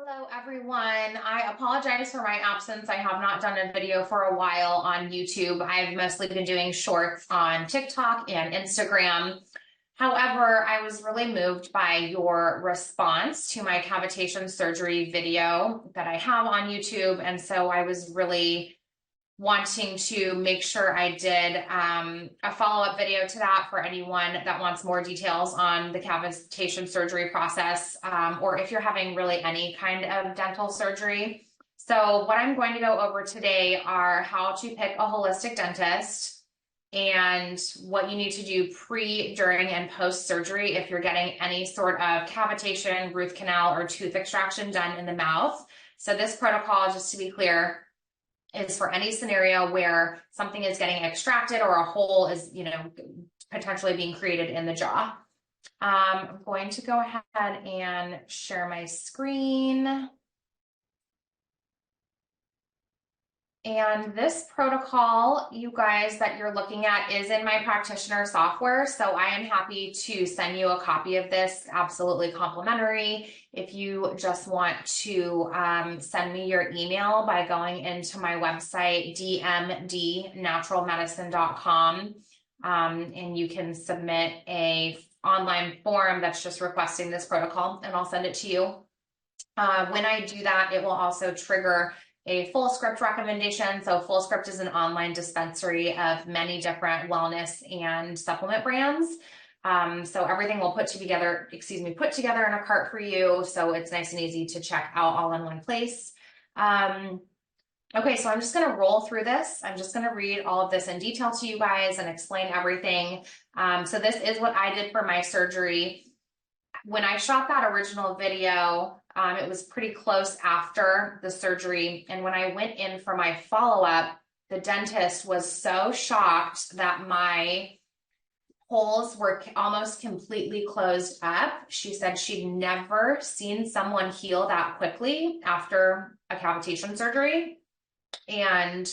Hello everyone. I apologize for my absence. I have not done a video for a while on YouTube. I've mostly been doing shorts on TikTok and Instagram. However, I was really moved by your response to my cavitation surgery video that I have on YouTube. And so I was really wanting to make sure I did a follow-up video to that for anyone that wants more details on the cavitation surgery process, or if you're having really any kind of dental surgery. So what I'm going to go over today are how to pick a holistic dentist and what you need to do pre, during, and post-surgery if you're getting any sort of cavitation, root canal, or tooth extraction done in the mouth. So this protocol, just to be clear, is for any scenario where something is getting extracted or a hole is, potentially being created in the jaw. I'm going to go ahead and share my screen. And this protocol, you guys, that you're looking at is in my practitioner software. So I am happy to send you a copy of this, absolutely complimentary. If you just want to send me your email by going into my website, dmdnaturalmedicine.com, and you can submit a online form that's just requesting this protocol, and I'll send it to you. When I do that, it will also trigger a full script recommendation. So full script is an online dispensary of many different wellness and supplement brands. So everything will put together in a cart for you. So it's nice and easy to check out all in one place. Okay, so I'm just going to roll through this. I'm just going to read all of this in detail to you guys and explain everything. So this is what I did for my surgery. When I shot that original video, it was pretty close after the surgery. And when I went in for my follow-up, the dentist was so shocked that my holes were almost completely closed up. She said she'd never seen someone heal that quickly after a cavitation surgery. And,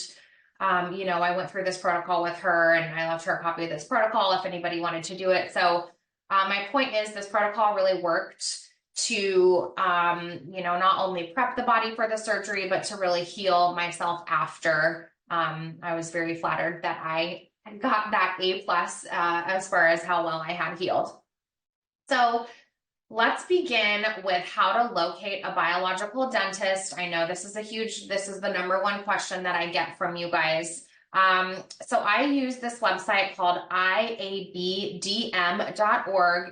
I went through this protocol with her, and I left her a copy of this protocol if anybody wanted to do it. So my point is this protocol really worked to, not only prep the body for the surgery, but to really heal myself after. I was very flattered that I got that A+ as far as how well I had healed. So let's begin with how to locate a biological dentist. I know this is the number one question that I get from you guys. So I use this website called iabdm.org.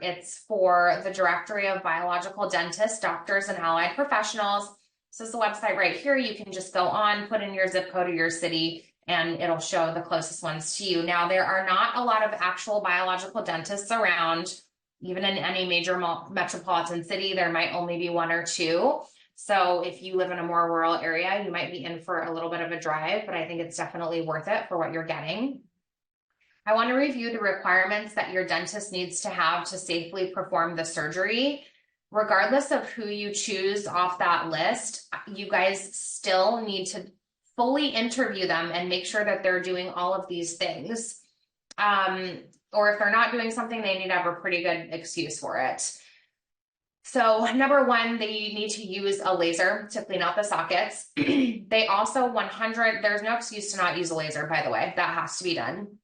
It's for the Directory of Biological Dentists, Doctors, and Allied Professionals. This is the website right here. You can just go on, put in your zip code of your city, and it'll show the closest ones to you. Now, there are not a lot of actual biological dentists around. Even in any major metropolitan city, there might only be one or two. So if you live in a more rural area, you might be in for a little bit of a drive, but I think it's definitely worth it for what you're getting. I want to review the requirements that your dentist needs to have to safely perform the surgery. Regardless of who you choose off that list, you guys still need to fully interview them and make sure that they're doing all of these things. Or if they're not doing something, they need to have a pretty good excuse for it. So number one, they need to use a laser to clean out the sockets. They also there's no excuse to not use a laser, by the way, that has to be done.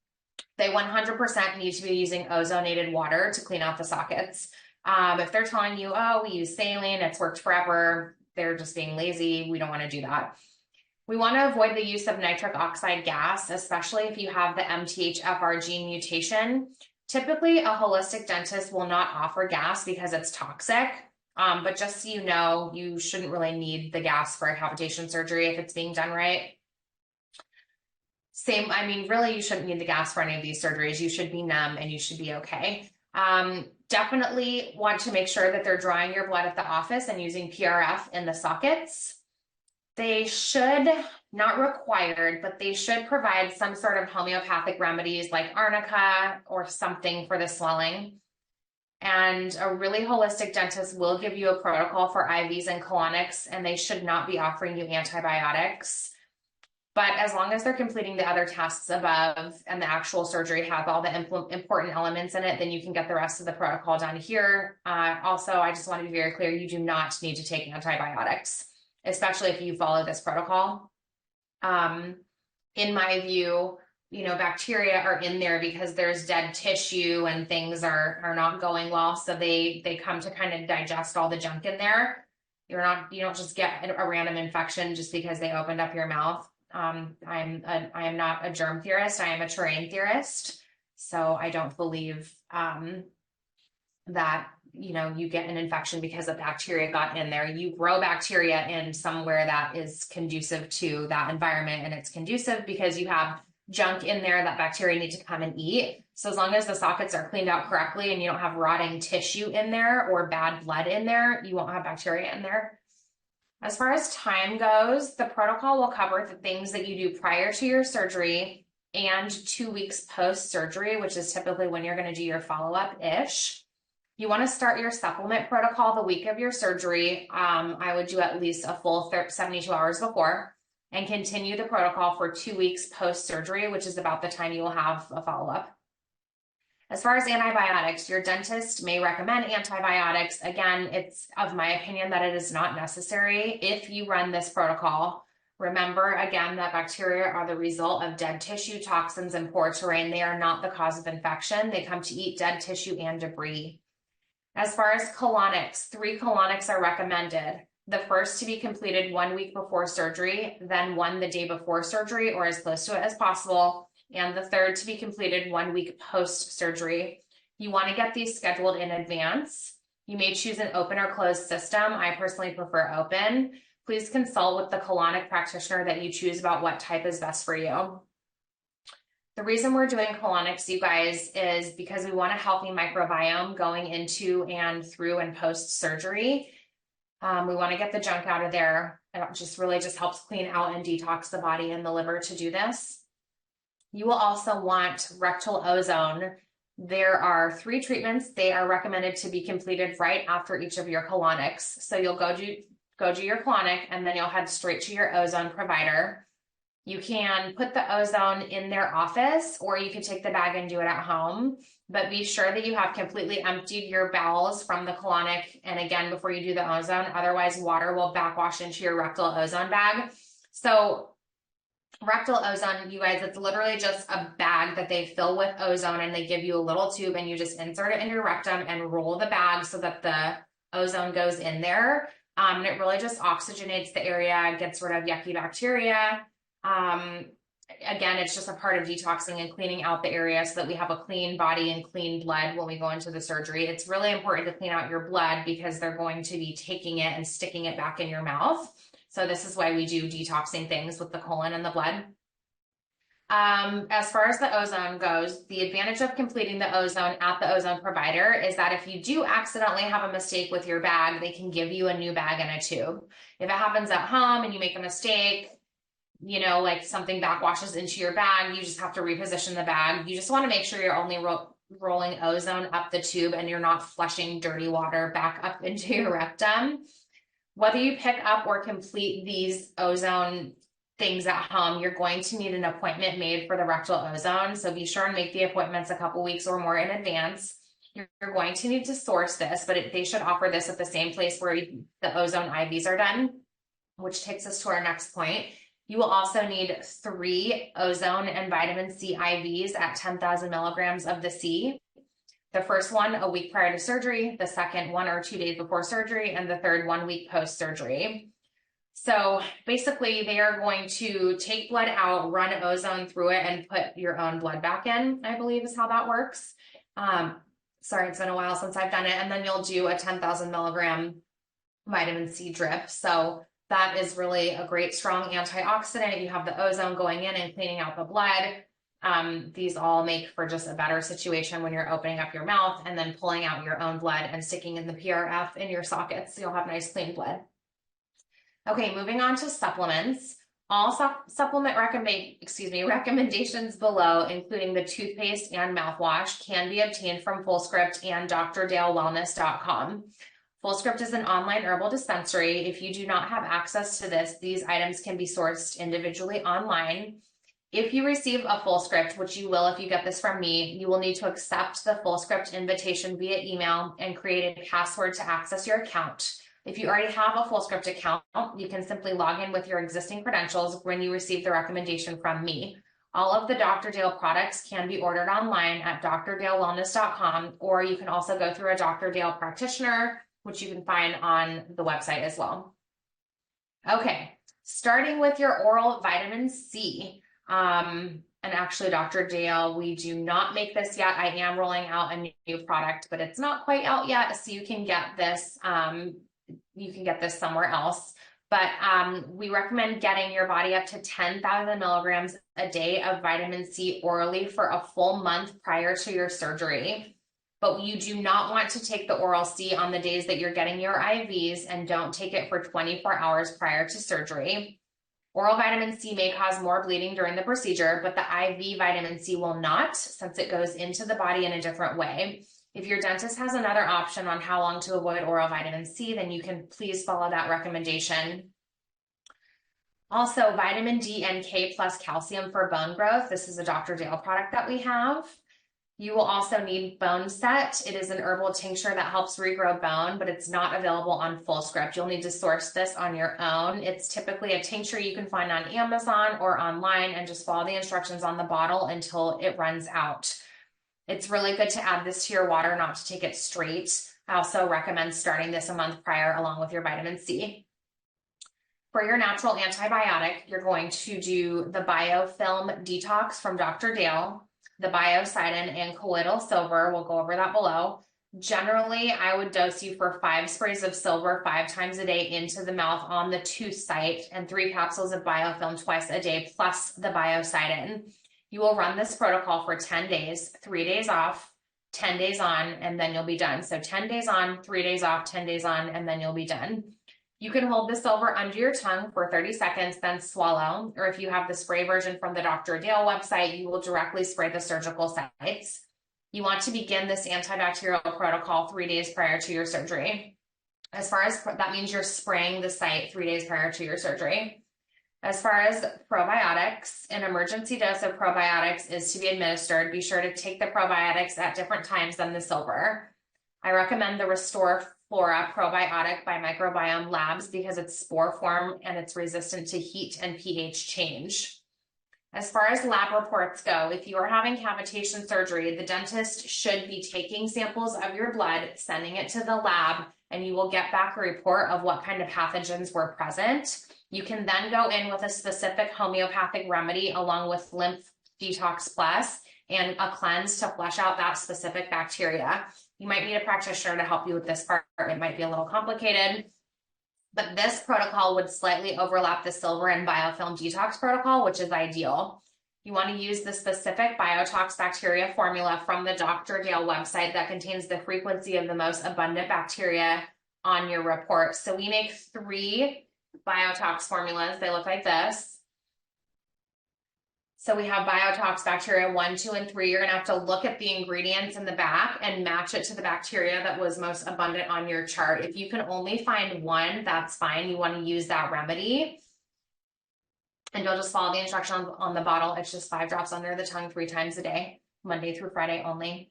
They 100% need to be using ozonated water to clean out the sockets. If they're telling you, oh, we use saline, it's worked forever, they're just being lazy. We don't want to do that. We want to avoid the use of nitric oxide gas, especially if you have the MTHFR gene mutation. Typically, a holistic dentist will not offer gas because it's toxic, but just so you know, you shouldn't really need the gas for a cavitation surgery if it's being done right. Really, you shouldn't need the gas for any of these surgeries. You should be numb and you should be okay. Definitely want to make sure that they're drawing your blood at the office and using PRF in the sockets. They should, not required, but they should provide some sort of homeopathic remedies like arnica or something for the swelling. And a really holistic dentist will give you a protocol for IVs and colonics, and they should not be offering you antibiotics. But as long as they're completing the other tasks above and the actual surgery has all the important elements in it, then you can get the rest of the protocol done here. Also, I just want to be very clear, you do not need to take antibiotics, especially if you follow this protocol. In my view, bacteria are in there because there's dead tissue and things are not going well. So they come to kind of digest all the junk in there. You don't just get a random infection just because they opened up your mouth. I am not a germ theorist. I am a terrain theorist. So I don't believe, that, you get an infection because a bacteria got in there. You grow bacteria in somewhere that is conducive to that environment, and it's conducive because you have junk in there that bacteria need to come and eat. So as long as the sockets are cleaned out correctly and you don't have rotting tissue in there or bad blood in there, you won't have bacteria in there. As far as time goes, the protocol will cover the things that you do prior to your surgery and 2 weeks post-surgery, which is typically when you're going to do your follow-up-ish. You want to start your supplement protocol the week of your surgery. I would do at least a full 72 hours before, and continue the protocol for 2 weeks post-surgery, which is about the time you will have a follow-up. As far as antibiotics, your dentist may recommend antibiotics. Again, it's of my opinion that it is not necessary if you run this protocol. Remember, again, that bacteria are the result of dead tissue, toxins, and poor terrain. They are not the cause of infection. They come to eat dead tissue and debris. As far as colonics, 3 colonics are recommended. The first to be completed 1 week before surgery, then one the day before surgery or as close to it as possible, and the third to be completed 1 week post-surgery. You want to get these scheduled in advance. You may choose an open or closed system. I personally prefer open. Please consult with the colonic practitioner that you choose about what type is best for you. The reason we're doing colonics, you guys, is because we want a healthy microbiome going into and through and post-surgery. We want to get the junk out of there. It really just helps clean out and detox the body and the liver to do this. You will also want rectal ozone. There are 3 treatments. They are recommended to be completed right after each of your colonics. So you'll go do your colonic, and then you'll head straight to your ozone provider. You can put the ozone in their office, or you can take the bag and do it at home, but be sure that you have completely emptied your bowels from the colonic, and again, before you do the ozone, otherwise water will backwash into your rectal ozone bag. So rectal ozone, you guys, it's literally just a bag that they fill with ozone, and they give you a little tube, and you just insert it in your rectum and roll the bag so that the ozone goes in there. And it really just oxygenates the area, gets rid of yucky bacteria. Again, it's just a part of detoxing and cleaning out the area so that we have a clean body and clean blood when we go into the surgery. It's really important to clean out your blood because they're going to be taking it and sticking it back in your mouth. So this is why we do detoxing things with the colon and the blood. As far as the ozone goes, the advantage of completing the ozone at the ozone provider is that if you do accidentally have a mistake with your bag, they can give you a new bag and a tube. If it happens at home and you make a mistake, like something backwashes into your bag, you just have to reposition the bag. You just want to make sure you're only rolling ozone up the tube and you're not flushing dirty water back up into your rectum. Whether you pick up or complete these ozone things at home, you're going to need an appointment made for the rectal ozone. So be sure and make the appointments a couple weeks or more in advance. You're going to need to source this, but they should offer this at the same place where the ozone IVs are done, which takes us to our next point. You will also need 3 ozone and vitamin C IVs at 10,000 milligrams of the C. The first one a week prior to surgery, the second 1 or 2 days before surgery, and the third 1 week post-surgery. So basically they are going to take blood out, run ozone through it, and put your own blood back in, I believe is how that works. Sorry, it's been a while since I've done it. And then you'll do a 10,000 milligram vitamin C drip. So that is really a great strong antioxidant. You have the ozone going in and cleaning out the blood. These all make for just a better situation when you're opening up your mouth and then pulling out your own blood and sticking in the PRF in your sockets. So you'll have nice clean blood. Okay, moving on to supplements. All supplement recommendations below, including the toothpaste and mouthwash, can be obtained from Fullscript and drdalewellness.com. FullScript is an online herbal dispensary. If you do not have access to this, these items can be sourced individually online. If you receive a FullScript, which you will if you get this from me, you will need to accept the FullScript invitation via email and create a password to access your account. If you already have a FullScript account, you can simply log in with your existing credentials when you receive the recommendation from me. All of the Dr. Dale products can be ordered online at drdalewellness.com, or you can also go through a Dr. Dale practitioner, which you can find on the website as well. Okay, starting with your oral vitamin C. And actually, Dr. Dale, we do not make this yet. I am rolling out a new product, but it's not quite out yet, so you can get this. You can get this somewhere else. But we recommend getting your body up to 10,000 milligrams a day of vitamin C orally for a full month prior to your surgery. But you do not want to take the oral C on the days that you're getting your IVs, and don't take it for 24 hours prior to surgery. Oral vitamin C may cause more bleeding during the procedure, but the IV vitamin C will not, since it goes into the body in a different way. If your dentist has another option on how long to avoid oral vitamin C, then you can please follow that recommendation. Also, vitamin D and K plus calcium for bone growth. This is a Dr. Dale product that we have. You will also need Bone Set. It is an herbal tincture that helps regrow bone, but it's not available on FullScript. You'll need to source this on your own. It's typically a tincture you can find on Amazon or online, and just follow the instructions on the bottle until it runs out. It's really good to add this to your water, not to take it straight. I also recommend starting this a month prior along with your vitamin C. For your natural antibiotic, you're going to do the Biofilm Detox from Dr. Dale, the Biocidin and Colloidal Silver. We'll go over that below. Generally, I would dose you for 5 sprays of silver 5 times a day into the mouth on the tooth site, and 3 capsules of biofilm twice a day, plus the Biocidin. You will run this protocol for 10 days, 3 days off, 10 days on, and then you'll be done. So 10 days on, 3 days off, 10 days on, and then you'll be done. You can hold the silver under your tongue for 30 seconds, then swallow. Or if you have the spray version from the Dr. Dale website, you will directly spray the surgical sites. You want to begin this antibacterial protocol 3 days prior to your surgery. As far as that means you're spraying the site 3 days prior to your surgery. As far as probiotics, an emergency dose of probiotics is to be administered. Be sure to take the probiotics at different times than the silver. I recommend the Restore Flora probiotic by Microbiome Labs because it's spore form and it's resistant to heat and pH change. As far as lab reports go, if you are having cavitation surgery, the dentist should be taking samples of your blood, sending it to the lab, and you will get back a report of what kind of pathogens were present. You can then go in with a specific homeopathic remedy along with Lymph Detox Plus and a cleanse to flush out that specific bacteria. You might need a practitioner to help you with this part. It might be a little complicated, but this protocol would slightly overlap the silver and biofilm detox protocol, which is ideal. You want to use the specific biotox bacteria formula from the Dr. Dale website that contains the frequency of the most abundant bacteria on your report. So we make 3 biotox formulas. They look like this. So we have biotox bacteria 1, 2, and 3. You're going to have to look at the ingredients in the back and match it to the bacteria that was most abundant on your chart. If you can only find 1, that's fine. You want to use that remedy. And you'll just follow the instructions on the bottle. It's just 5 drops under the tongue 3 times a day, Monday through Friday only.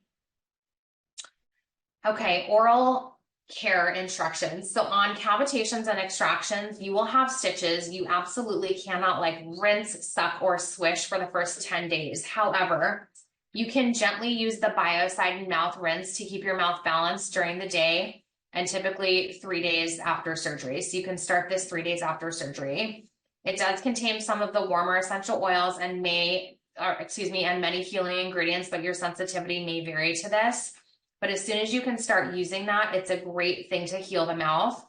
Okay, oral care instructions. So on cavitations and extractions, you will have stitches. You absolutely cannot rinse, suck, or swish for the first 10 days. However, you can gently use the Biocidin mouth rinse to keep your mouth balanced during the day, and typically 3 days after surgery. So you can start this 3 days after surgery. It does contain some of the warmer essential oils and many healing ingredients, but your sensitivity may vary to this. But as soon as you can start using that, it's a great thing to heal the mouth.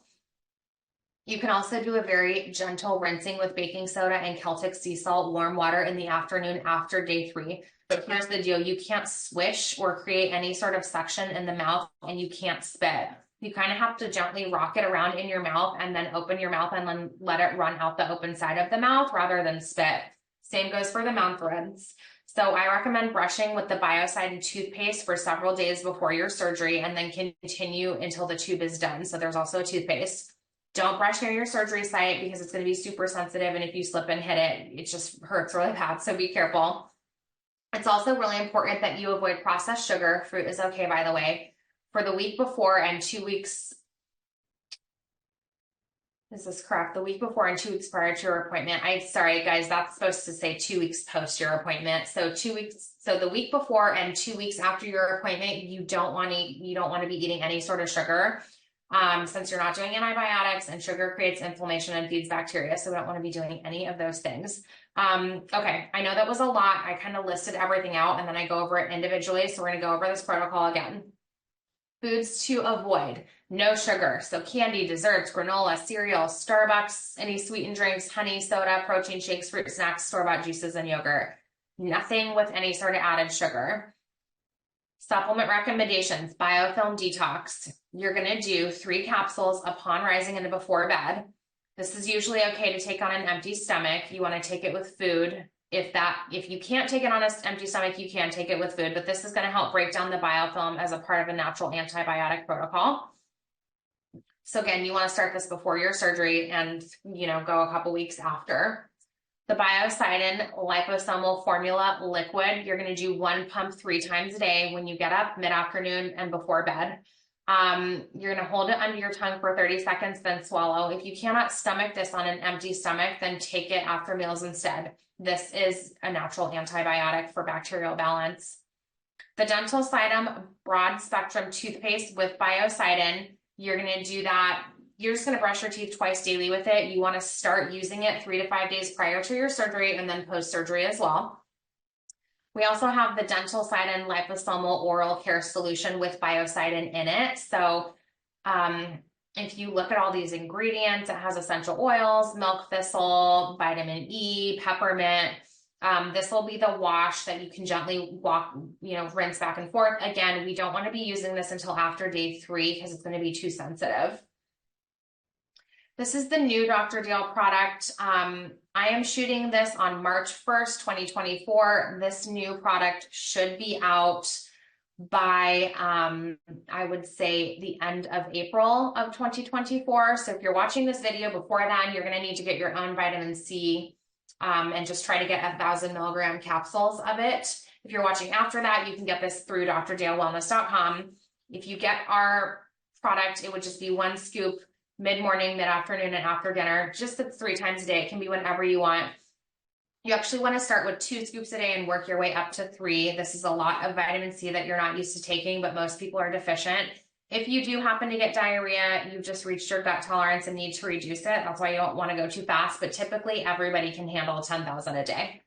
You can also do a very gentle rinsing with baking soda and Celtic sea salt warm water in the afternoon after day 3. But here's the deal. You can't swish or create any sort of suction in the mouth, and you can't spit. You kind of have to gently rock it around in your mouth and then open your mouth and then let it run out the open side of the mouth rather than spit. Same goes for the mouth rinse. So I recommend brushing with the Biocidin toothpaste for several days before your surgery and then continue until the tube is done. So there's also a toothpaste. Don't brush near your surgery site because it's going to be super sensitive, and if you slip and hit it, it just hurts really bad, so be careful. It's also really important that you avoid processed sugar. Fruit is okay, by the way. For the week before and 2 weeks, is this correct? The week before and 2 weeks prior to your appointment. Sorry guys, that's supposed to say 2 weeks post your appointment. So 2 weeks, so the week before and 2 weeks after your appointment, you don't want to be eating any sort of sugar. Since you're not doing antibiotics, and sugar creates inflammation and feeds bacteria. So we don't want to be doing any of those things. Okay, I know that was a lot. I kind of listed everything out and then I go over it individually. So we're going to go over this protocol again. Foods to avoid: no sugar. So candy, desserts, granola, cereal, Starbucks, any sweetened drinks, honey, soda, protein shakes, fruit snacks, store-bought juices, and yogurt. Nothing with any sort of added sugar. Supplement recommendations: biofilm detox. You're going to do 3 capsules upon rising and before bed. This is usually okay to take on an empty stomach. You want to take it with food. If you can't take it on an empty stomach, you can take it with food, but this is going to help break down the biofilm as a part of a natural antibiotic protocol. So again, you want to start this before your surgery and, go a couple weeks after. The Biocidin liposomal formula liquid, you're going to do 1 pump 3 times a day when you get up, mid-afternoon, and before bed. You're going to hold it under your tongue for 30 seconds, then swallow. If you cannot stomach this on an empty stomach, then take it after meals instead. This is a natural antibiotic for bacterial balance. The Dental Cytum broad spectrum toothpaste with Biocidin, you're going to do that. You're just going to brush your teeth twice daily with it. You want to start using it 3 to 5 days prior to your surgery and then post-surgery as well. We also have the Dental Cytum liposomal oral care solution with Biocidin in it. So if you look at all these ingredients, it has essential oils, milk thistle, vitamin E, peppermint. This will be the wash that you can gently rinse back and forth. Again, we don't want to be using this until after day 3 because it's going to be too sensitive. This is the new Dr. Dale product. I am shooting this on March 1st, 2024. This new product should be out by, I would say, the end of April of 2024. So if you're watching this video before then, you're going to need to get your own vitamin C and just try to get 1,000 milligram capsules of it. If you're watching after that, you can get this through drdalewellness.com. If you get our product, it would just be 1 scoop mid-morning, mid-afternoon, and after dinner. Just 3 times a day. It can be whenever you want. You actually want to start with 2 scoops a day and work your way up to 3. This is a lot of vitamin C that you're not used to taking, but most people are deficient. If you do happen to get diarrhea, you've just reached your gut tolerance and need to reduce it. That's why you don't want to go too fast, but typically everybody can handle 10,000 a day.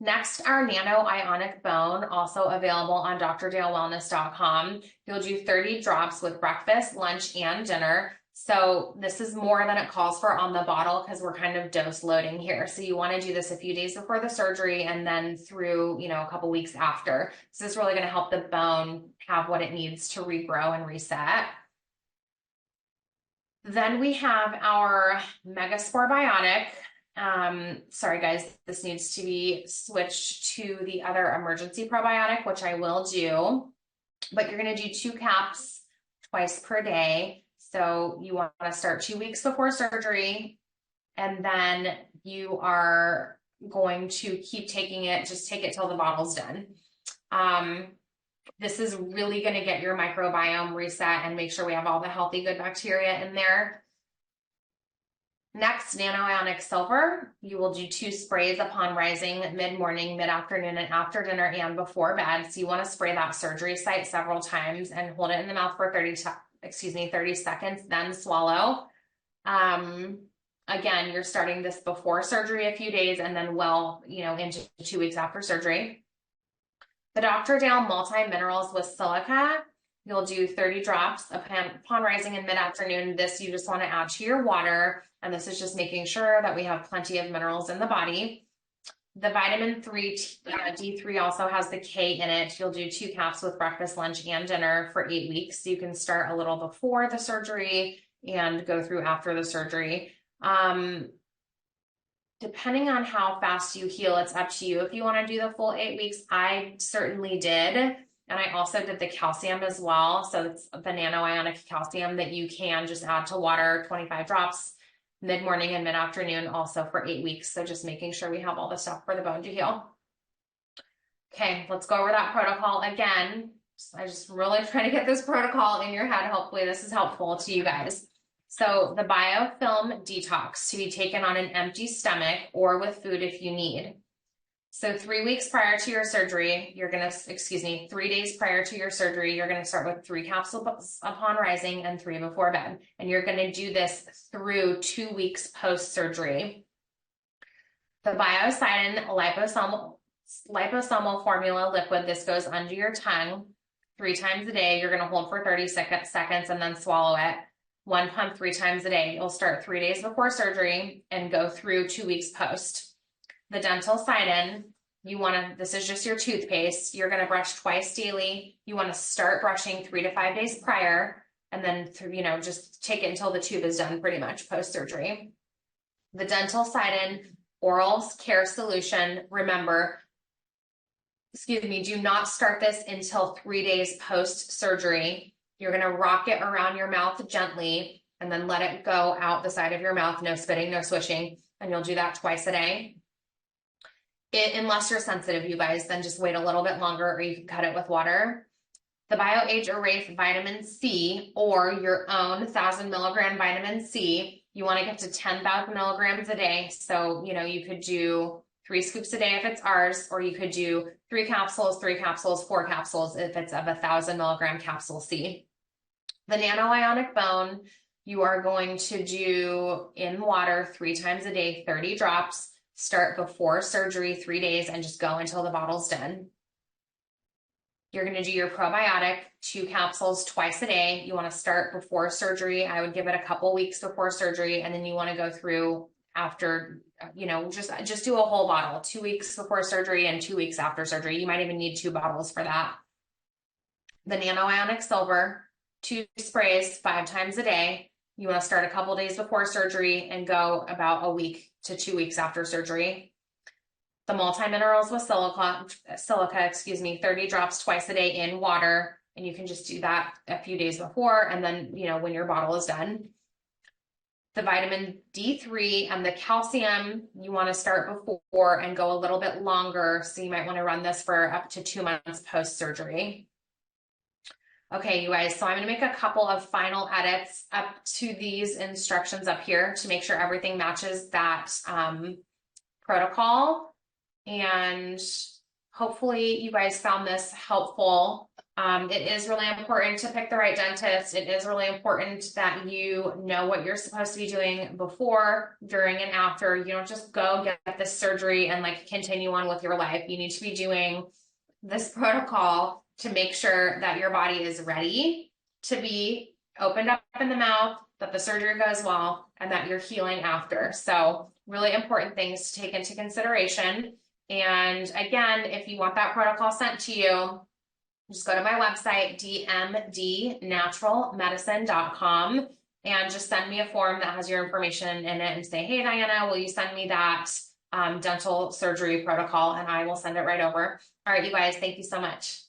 Next, our nano ionic bone, also available on drdalewellness.com. You'll do 30 drops with breakfast, lunch, and dinner. So this is more than it calls for on the bottle because we're kind of dose loading here. So you want to do this a few days before the surgery and then through, a couple weeks after. So this is really going to help the bone have what it needs to regrow and reset. Then we have our Megaspore Bionic. Sorry guys, this needs to be switched to the other emergency probiotic, which I will do, but you're going to do 2 caps twice per day. So you want to start 2 weeks before surgery, and then you are going to keep taking it, just take it till the bottle's done. This is really going to get your microbiome reset and make sure we have all the healthy, good bacteria in there. Next, Nano Ionic Silver. You will do 2 sprays upon rising, mid-morning, mid-afternoon, and after dinner and before bed. So you want to spray that surgery site several times and hold it in the mouth for 30 seconds, then swallow. Again, you're starting this before surgery a few days and then into 2 weeks after surgery. The Dr. Dale Multi-Minerals with Silica. You'll do 30 drops upon rising in mid-afternoon. This you just want to add to your water, and this is just making sure that we have plenty of minerals in the body. The vitamin D3 also has the K in it. You'll do 2 caps with breakfast, lunch, and dinner for 8 weeks. So you can start a little before the surgery and go through after the surgery. Depending on how fast you heal, it's up to you. If you want to do the full 8 weeks, I certainly did. And I also did the calcium as well. So it's the nano-ionic calcium that you can just add to water, 25 drops, mid-morning and mid-afternoon, also for 8 weeks. So just making sure we have all the stuff for the bone to heal. Okay, let's go over that protocol again. I just really try to get this protocol in your head. Hopefully this is helpful to you guys. So the biofilm detox to be taken on an empty stomach or with food if you need. So 3 weeks prior to your surgery, 3 days prior to your surgery, you're going to start with 3 capsules upon rising and 3 before bed. And you're going to do this through 2 weeks post-surgery. The biocidin liposomal formula liquid, this goes under your tongue 3 times a day. You're going to hold for 30 seconds and then swallow it. 1 pump 3 times a day. You'll start 3 days before surgery and go through 2 weeks post. The dental Sidin, this is just your toothpaste. You're going to brush twice daily. You want to start brushing 3 to 5 days prior, and then, just take it until the tube is done pretty much post-surgery. The dental Sidin oral care solution, remember, do not start this until 3 days post-surgery. You're going to rock it around your mouth gently and then let it go out the side of your mouth. No spitting, no swishing. And you'll do that twice a day. Unless you're sensitive, you guys, then just wait a little bit longer, or you can cut it with water. The BioAge Erase Vitamin C, or your own 1,000 milligram vitamin C, you want to get to 10,000 milligrams a day. So, you could do 3 scoops a day if it's ours, or you could do 3 capsules, 4 capsules if it's of 1,000 milligram capsule C. The nano-ionic bone, you are going to do in water 3 times a day, 30 drops. Start before surgery 3 days and just go until the bottle's done. You're going to do your probiotic 2 capsules twice a day. You want to start before surgery. I would give it a couple weeks before surgery, and then you want to go through after, just do a whole bottle, 2 weeks before surgery and 2 weeks after surgery. You might even need 2 bottles for that. The nano-ionic silver, 2 sprays 5 times a day. You want to start a couple days before surgery and go about a week to 2 weeks after surgery. The multi-minerals with silica, 30 drops twice a day in water. And you can just do that a few days before, and then, when your bottle is done. The vitamin D3 and the calcium, you want to start before and go a little bit longer. So you might want to run this for up to 2 months post-surgery. Okay, you guys, so I'm going to make a couple of final edits up to these instructions up here to make sure everything matches that protocol. And hopefully you guys found this helpful. It is really important to pick the right dentist. It is really important that you know what you're supposed to be doing before, during, and after. You don't just go get this surgery and continue on with your life. You need to be doing this protocol to make sure that your body is ready to be opened up in the mouth, that the surgery goes well, and that you're healing after. So really important things to take into consideration. And again, if you want that protocol sent to you, just go to my website, dmdnaturalmedicine.com, and just send me a form that has your information in it and say, hey, Diana, will you send me that dental surgery protocol? And I will send it right over. All right, you guys, thank you so much.